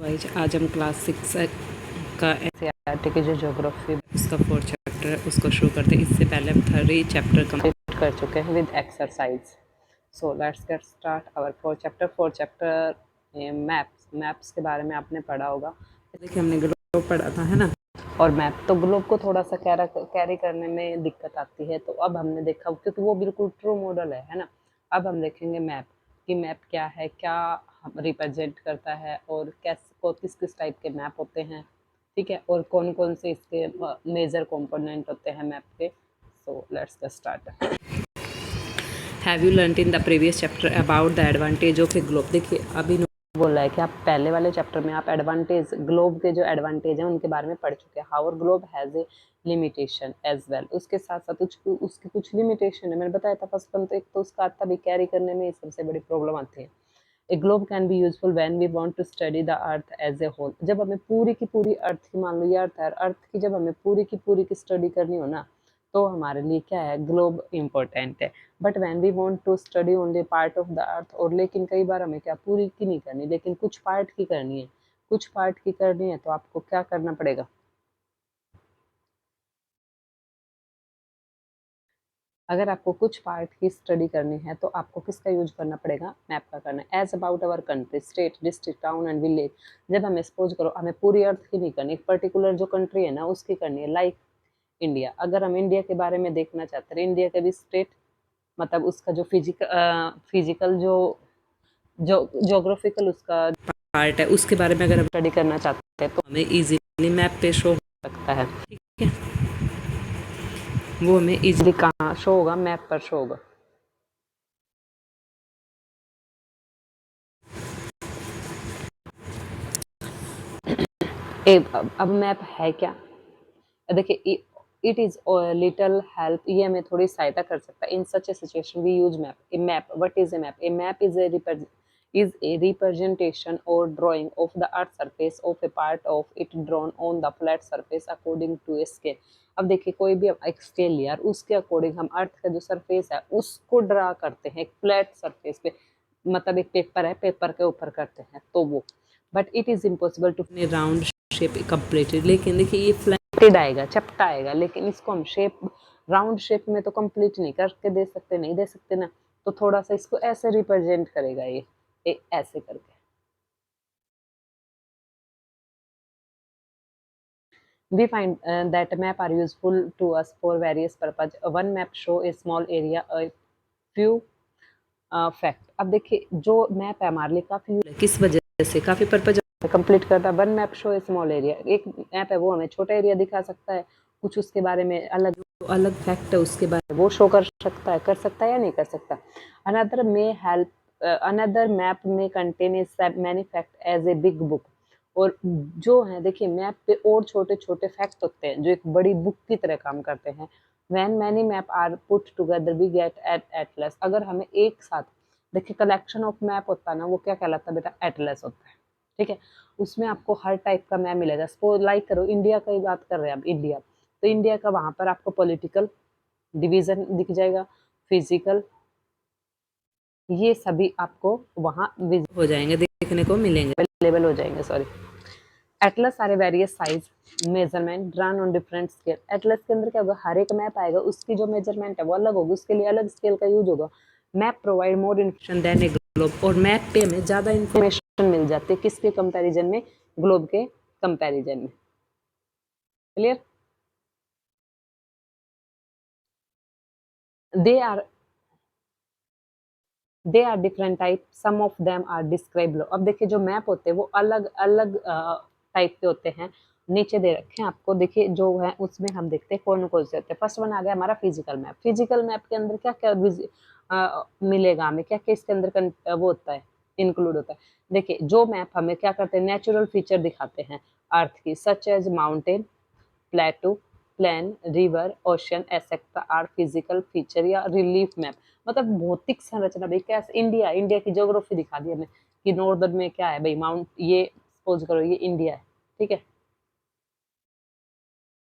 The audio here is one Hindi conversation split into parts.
वाइज आज हम क्लास 6 का एनसीईआरटी की जो ज्योग्राफी उसका 4th चैप्टर है उसको शुरू करते हैं। इससे पहले हम 3 चैप्टर कंप्लीट कर चुके हैं with exercise. So let's get start our 4th chapter maps के बारे में आपने पढ़ा होगा। देखिए हमने ग्लोब पढ़ा था, है ना, और मैप तो ग्लोब को थोड़ा सा कैरी करने में दिक्कत आती है। तो अब हमने देखा, क्योंकि वो बिल्कुल ट्रू मॉडल है ना। अब हम देखेंगे मैप कि मैप क्या है, क्या रिप्रेजेंट करता है और किस किस टाइप के मैप होते हैं, ठीक है, और कौन कौन से इसके मेजर कंपोनेंट होते हैं मैप के। सो let's get start. Have you learned in the previous chapter about the advantage of A globe. देखिए अभी बोला है कि आप पहले वाले चैप्टर में आप एडवांटेज, ग्लोब के जो एडवांटेज हैं उनके बारे में पढ़ चुके हैं। However globe has a limitation as well. उसके साथ साथ उसकी कुछ लिमिटेशन है, मैंने बताया था फर्स्ट वन। तो एक तो उसका आता भी कैरी करने में सबसे बड़ी प्रॉब्लम आती है। A globe can be useful when we want to study the earth as a whole. जब हमें पूरी की पूरी अर्थ की, मान लो ये अर्थ है, अर्थ की जब हमें पूरी की स्टडी करनी हो ना, तो हमारे लिए क्या है, ग्लोब इम्पोर्टेंट है। But when we want to study only part of the earth, और लेकिन कई बार हमें क्या पूरी की नहीं करनी, लेकिन कुछ पार्ट की करनी है, कुछ पार्ट की करनी है, तो आपको क्या करना पड़ेगा, अगर आपको कुछ पार्ट की स्टडी करनी है तो आपको किसका यूज करना पड़ेगा, मैप का करना है। As about our country, state, district, town and village. जब हमें सपोज करो हमें पूरी अर्थ की नहीं करनी, एक पर्टिकुलर जो कंट्री है ना उसकी करनी है, लाइक इंडिया। अगर हम इंडिया के बारे में देखना चाहते हैं, इंडिया के भी स्टेट, मतलब उसका जो फिजिकल जो ज्योग्राफिकल उसका पार्ट है, उसके बारे में अगर हम स्टडी करना चाहते हैं तो हमें इजीली मैप पे शो हो सकता है, ठीक है। वो हमें इजीली कहाँ शो होगा, मैप पर शो होगा। अब मैप है क्या, देखिए इट इज लिटल हेल्प, ये हमें थोड़ी सहायता कर सकता है। In such a situation we use map. A map, what is a map? A map is a representation और drawing of the earth surface of a part of it drawn on the flat surface according to a scale. अब देखिए कोई भी एक स्केल लिया और उसके अकॉर्डिंग हम अर्थ का जो सरफेस है उसको ड्रा करते हैं एक फ्लैट सरफेस पे, मतलब एक पेपर है, पेपर के ऊपर करते हैं तो वो। But it is impossible to round shape completed. लेकिन देखिए ये फ्लैटेड आएगा, चपटा आएगा, लेकिन इसको हम शेप, राउंड शेप में तो कंप्लीट नहीं करके दे सकते, नहीं दे सकते ना। तो थोड़ा सा इसको ऐसे रिप्रेजेंट करेगा ये ऐसे करके। We find that map are useful to us for various purpose. One map show a small area, a few fact. अब देखिए जो मैप है हमारे लिए काफी किस वजह से, काफी पर्पज कंप्लीट करता है। वन मैप शो ए स्मॉल एरिया, एक मैप है वो हमें छोटा एरिया दिखा सकता है, कुछ उसके बारे में अलग अलग फैक्ट है उसके बारे में वो शो कर सकता है या नहीं कर सकता। अनदर में हेल्प, अनदर मैप में contain many fact as a big book. और जो है देखिए मैप पे और छोटे छोटे फैक्ट होते हैं जो एक बड़ी बुक की तरह काम करते हैं। When many map are put together we get at atlas। अगर हमें एक साथ, देखिए कलेक्शन ऑफ मैप होता है ना, वो क्या कहलाता है बेटा, एटलस होता है, ठीक है। उसमें आपको हर टाइप का मैप मिलेगा। सपोज लाइक करो इंडिया की बात कर रहे हैं अब, इंडिया, तो इंडिया का वहां पर आपको पॉलिटिकल डिवीजन दिख जाएगा, फिजिकल, ये सभी आपको वहां विजिट हो जाएंगे, देखने को मिलेंगे, अवेलेबल हो जाएंगे, sorry. Atlas are a various size measurement drawn on different scale. Atlas के अंदर क्या होगा, हर एक मैप आएगा, उसकी जो मेजरमेंट है वो अलग होगी, उसके लिए अलग स्केल का यूज होगा। Map provide more information than a globe. और मैप पे हमें ज्यादा इन्फॉर्मेशन मिल जाती है, किसके कंपैरिजन में, ग्लोब के कंपैरिजन में। Clear? They are different type, some of them are describe. अब देखिए जो मैप होते हैं वो अलग अलग टाइप के होते हैं, नीचे दे रखे हैं आपको। देखिए जो है उसमें हम देखते हैं कौन कौन से होते हैं। फर्स्ट वन आ गया हमारा फिजिकल मैप। फिजिकल मैप के अंदर क्या क्या मिलेगा हमें, क्या क्या इसके अंदर वो होता है, इंक्लूड होता है। देखिए जो मैप हमें क्या करते हैं, नेचुरल फीचर दिखाते हैं अर्थ की, such as mountain, plateau, plain, river, ocean etcetera are physical feature या रिलीफ मैप। मतलब भौतिक संरचना भाई, कैसे इंडिया, इंडिया की ज्योग्राफी दिखा दी हमें कि नॉर्दर्न में क्या है भाई, माउंट, ये सपोज करो ये इंडिया है, ठीक है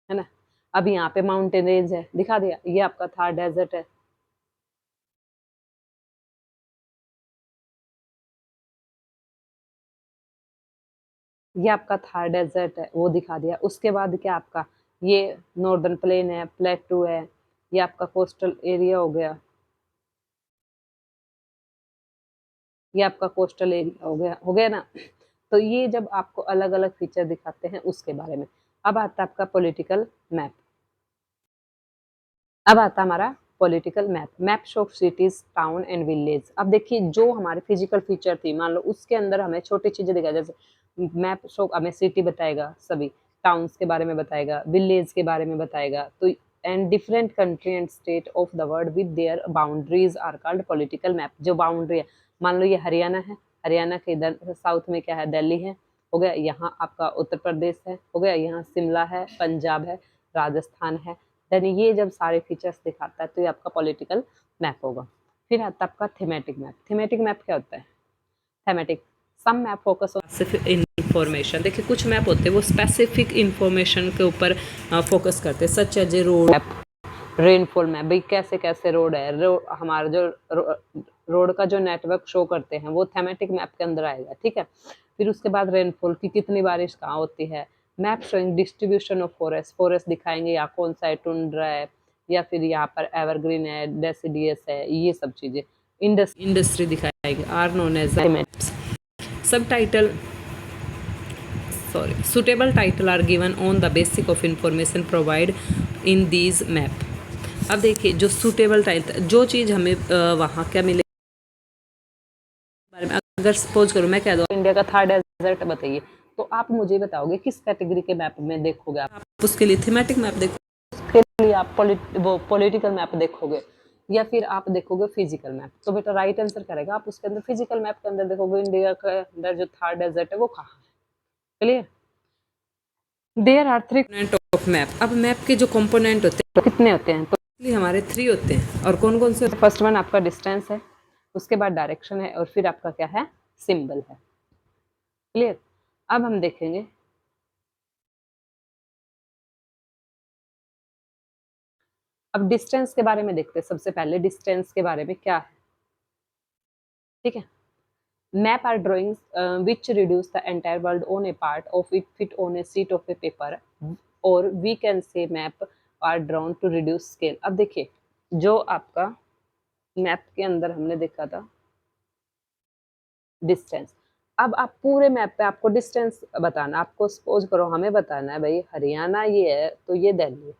ना। अब यहाँ पे माउंटेन रेंज है, दिखा दिया, ये आपका थार डेजर्ट है, ये आपका थार डेजर्ट है वो दिखा दिया। उसके बाद क्या आपका ये नॉर्दर्न प्लेन है, प्लेटू है, ये आपका कोस्टल एरिया ये आपका कोस्टल एरिया हो गया ना। तो ये जब आपको अलग अलग फीचर दिखाते हैं उसके बारे में। अब आता है आपका पॉलिटिकल मैप। अब आता हमारा political map. Map show cities, town and village. अब देखिए जो हमारी फिजिकल फीचर थी, मान लो उसके अंदर हमें छोटी चीजें दिखाई, जैसे मैप शो हमें सिटी बताएगा, सभी टाउन्स के बारे में बताएगा, विलेज के बारे में बताएगा। तो and different country and state of the world with their boundaries are called political map. जो बाउंड्री है, मान लो ये हरियाणा है, हरियाणा के इधर साउथ में क्या है, दिल्ली है, हो गया। यहाँ आपका उत्तर प्रदेश है, हो गया। यहाँ शिमला है, पंजाब है, राजस्थान है। देन ये जब सारे फीचर्स दिखाता है तो ये आपका पॉलिटिकल मैप होगा। फिर आता है आपका थीमेटिक मैप। थीमेटिक मैप क्या होता है? Thematic some map focus on specific information. देखिए कुछ मैप होते हैं वो स्पेसिफिक इंफॉर्मेशन के ऊपर फोकस करते हैं, such as a road map, rainfall map, भाई कैसे कैसे रोड है, हमारा जो रोड का जो नेटवर्क शो करते हैं वो थीमेटिक मैप के अंदर आएगा, ठीक है। फिर उसके बाद रेनफॉल की कितनी बारिश कहाँ होती है, map showing distribution of forest, forest दिखाएंगे यहाँ कौन सा है, टुंड्रा है या फिर यहाँ पर एवरग्रीन है, डेसिडियस है, ये सब चीजें। इंडस्ट्री दिखाएगी, आर नोन एज मैप्स। सब title suitable title are given on the basis of information provided in these map। अब देखिए जो सुटेबल टाइटल, जो चीज़ हमें वहाँ क्या मिले बारे में, अगर सपोज करो मैं कह दूँ इंडिया का थार डेजर्ट बताइए, तो आप मुझे बताओगे किस कैटेगरी के मैप में देखोगे आप उसके लिए थीमेटिक मैप देखो, उसके लिए आप पॉलिटिकल मैप देखोगे, या फिर आप देखोगे फिजिकल मैप। तो बेटा राइट आंसर करेगा आप उसके अंदर फिजिकल मैप के अंदर देखोगे इंडिया के अंदर जो थार डेजर्ट है वो कहाँ है। Clear? There are three component of map. अब मैप के जो कंपोनेंट होते हैं तो कितने होते हैं? तो हमारे 3 होते हैं। और कौन कौन से? फर्स्ट वन आपका डिस्टेंस है, उसके बाद डायरेक्शन है, और फिर आपका क्या है, सिंबल है। क्लियर? अब हम देखेंगे अब डिस्टेंस के बारे में देखते हैं। सबसे पहले डिस्टेंस के बारे में क्या है, ठीक है। Map are drawings which reduce the entire world on a part of it fit on a sheet of a paper, और we can say map are drawn to reduce scale. अब देखिए जो आपका मैप के अंदर हमने देखा था डिस्टेंस, अब आप पूरे मैप पे आपको डिस्टेंस बताना। आपको सपोज करो हमें बताना है भाई हरियाणा ये है तो ये दिल्ली है,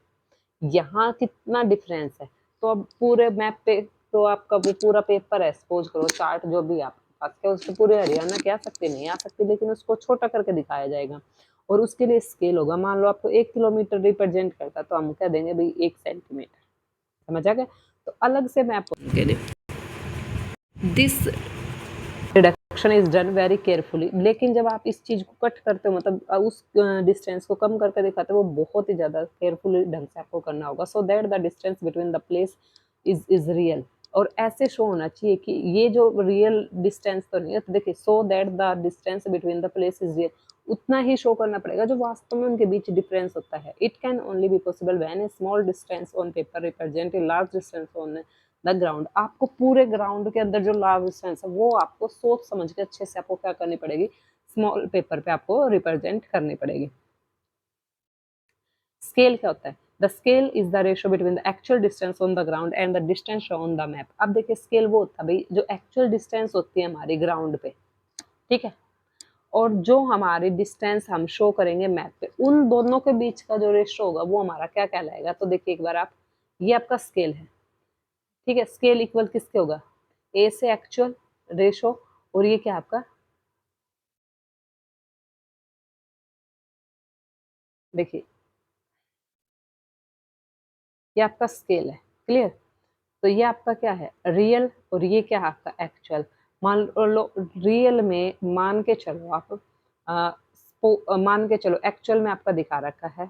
यहाँ कितना डिफरेंस है। तो अब पूरे मैप पे तो आपका वो पूरा पेपर है, सपोज करो चार्ट जो भी आपके पास है, उससे पूरे हरियाणा के आ सकते नहीं आ सकते, लेकिन उसको छोटा करके दिखाया जाएगा और उसके लिए स्केल होगा। मान लो आपको 1 किलोमीटर रिप्रेजेंट करता तो हम कह देंगे भाई 1 सेंटीमीटर। समझ आ गया? तो अलग से मैप उनके लिए this reduction is done very carefully. लेकिन जब आप इस चीज को कट करते हो, मतलब उस डिस्टेंस को कम करके दिखाते हो, वो बहुत ही ज्यादा केयरफुली ढंग से आपको करना होगा, so that the distance between the place is real. और ऐसे शो होना चाहिए कि ये जो रियल डिस्टेंस तो नहीं है, तो देखिए so that the distance between the place is real, उतना ही शो करना पड़ेगा जो वास्तव में उनके बीच डिफरेंस होता है। It can only be possible when A small distance on paper represent a large distance on the ground. आपको पूरे ग्राउंड के अंदर जो लार्ज डिस्टेंस है वो आपको सोच समझ के अच्छे से आपको क्या करनी पड़ेगी, स्मॉल पेपर पे आपको रिप्रेजेंट करनी पड़ेगी। स्केल क्या होता है? The scale is the ratio between the actual distance on the ground and the distance show on the map. अब देखिए स्केल वो होता है भाई जो एक्चुअल डिस्टेंस होती है हमारी ग्राउंड पे, ठीक है, और जो हमारी डिस्टेंस हम शो करेंगे मैप पे, उन दोनों के बीच का जो रेशियो होगा वो हमारा क्या कहलाएगा? तो देखिए एक बार आप, ये आपका स्केल है, ठीक है। स्केल इक्वल किसके होगा? ए से एक्चुअल रेशो, और ये क्या आपका, देखिए ये आपका स्केल है। क्लियर? तो ये आपका क्या है, रियल, और ये क्या है आपका एक्चुअल। मान लो रियल में मान के चलो आप मान के चलो एक्चुअल में आपका दिखा रखा है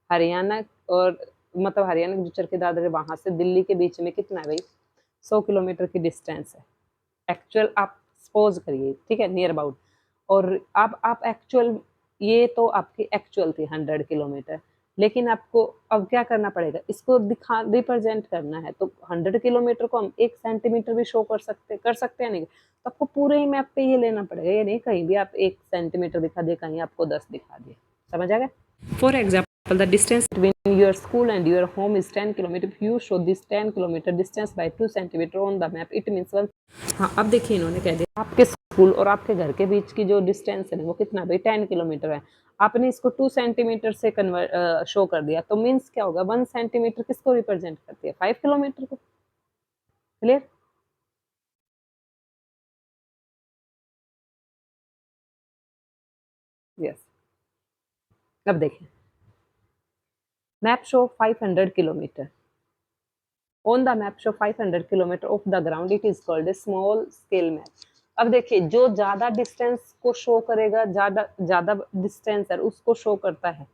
हरियाणा, और मतलब हरियाणा के जो चरखी दादर है वहां से दिल्ली के बीच में कितना है भाई, 100 किलोमीटर की डिस्टेंस है। एक्चुअल आप सपोज करिए, ठीक है, नियर अबाउट। और अब आप एक्चुअल, ये तो आपकी एक्चुअल थी 100 किलोमीटर, लेकिन आपको अब क्या करना पड़ेगा, इसको दिखा रिप्रेजेंट करना है। तो 100 किलोमीटर को हम 1 सेंटीमीटर भी शो कर सकते हैं नहीं, तो आपको पूरे ही मैप पे ये लेना पड़ेगा। ये नहीं कहीं भी आप 1 सेंटीमीटर दिखा दिए, कहीं आपको 10 दिखा दिए। समझ आ गया? For example the distance between your school and your home is 10 kilometre. You show this 10 kilometre distance by 2 centimetre on the map, it means 1। हाँ, अब देखिए इन्होंने कह दिया आपके स्कूल और आपके घर के बीच की जो डिस्टेंस है वो कितना भाई 10 किलोमीटर है। आपने इसको 2 सेंटीमीटर से शो कर दिया, तो मीन्स क्या होगा, 1 सेंटीमीटर किसको रिप्रेजेंट करती है, 5 किलोमीटर को। क्लियर? यस। अब देखिए map show 500 kilometre on the map show 500 kilometre of the ground, it is called a small scale map. अब देखिए जो ज्यादा डिस्टेंस को शो करेगा, ज्यादा ज्यादा डिस्टेंस है उसको शो करता है,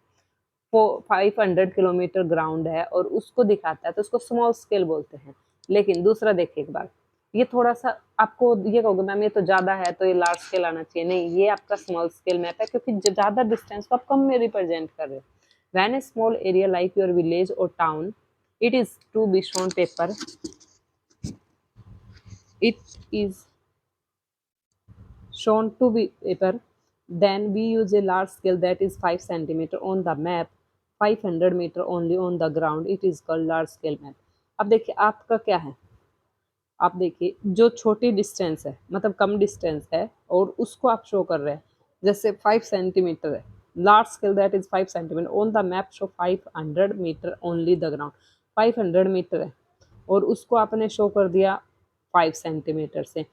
वो 500 किलोमीटर ग्राउंड है और उसको दिखाता है, तो उसको स्मॉल स्केल बोलते हैं। लेकिन दूसरा देखिए एक बार, ये थोड़ा सा आपको ये कहोगे मैम ये तो ज्यादा है तो ये लार्ज स्केल आना चाहिए, नहीं, ये आपका स्मॉल स्केल मैप है क्योंकि ज्यादा डिस्टेंस को आप कम में रिप्रेजेंट कर रहे हो। When A small area like your village और town, it is to be shown paper, it is shown to be paper, then we use a large scale that is 5 centimeter on the map, 500 meter only on the ground, it is called large scale map। अब देखिए आपका क्या है, आप देखिए जो छोटी डिस्टेंस है मतलब कम डिस्टेंस है और उसको आप शो कर रहे हैं, जैसे 5 सेंटीमीटर है, large scale that is 5 centimetre on the map show 500 metre only the ground, 500 metre है और उसको आपने शो कर दिया 5 सेंटीमीटर से,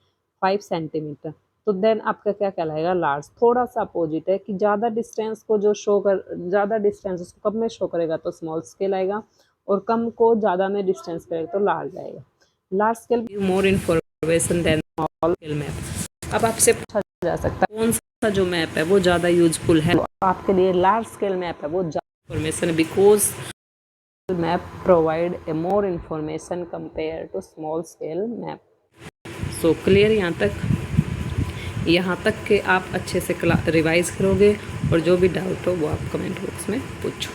5 सेंटीमीटर, तो देन आपका क्या कहलाएगा, लार्ज। थोड़ा सा अपोजिट है कि ज़्यादा डिस्टेंस को जो शो कर, ज़्यादा डिस्टेंस उसको कब में शो करेगा तो स्मॉल स्केल आएगा और कम को ज़्यादा में डिस्टेंस करेगा तो लार्ज आएगा। Large scale more information than small scale map. अब आपसे पूछा जा सकता है कौन सा जो मैप है वो ज़्यादा यूजफुल है, तो आपके लिए लार्ज स्केल मैप है वो ज़्यादा information, because map provide a more information compared to small scale map। so clear यहाँ तक के आप अच्छे से रिवाइज करोगे और जो भी डाउट हो वो आप कमेंट बॉक्स में पूछो।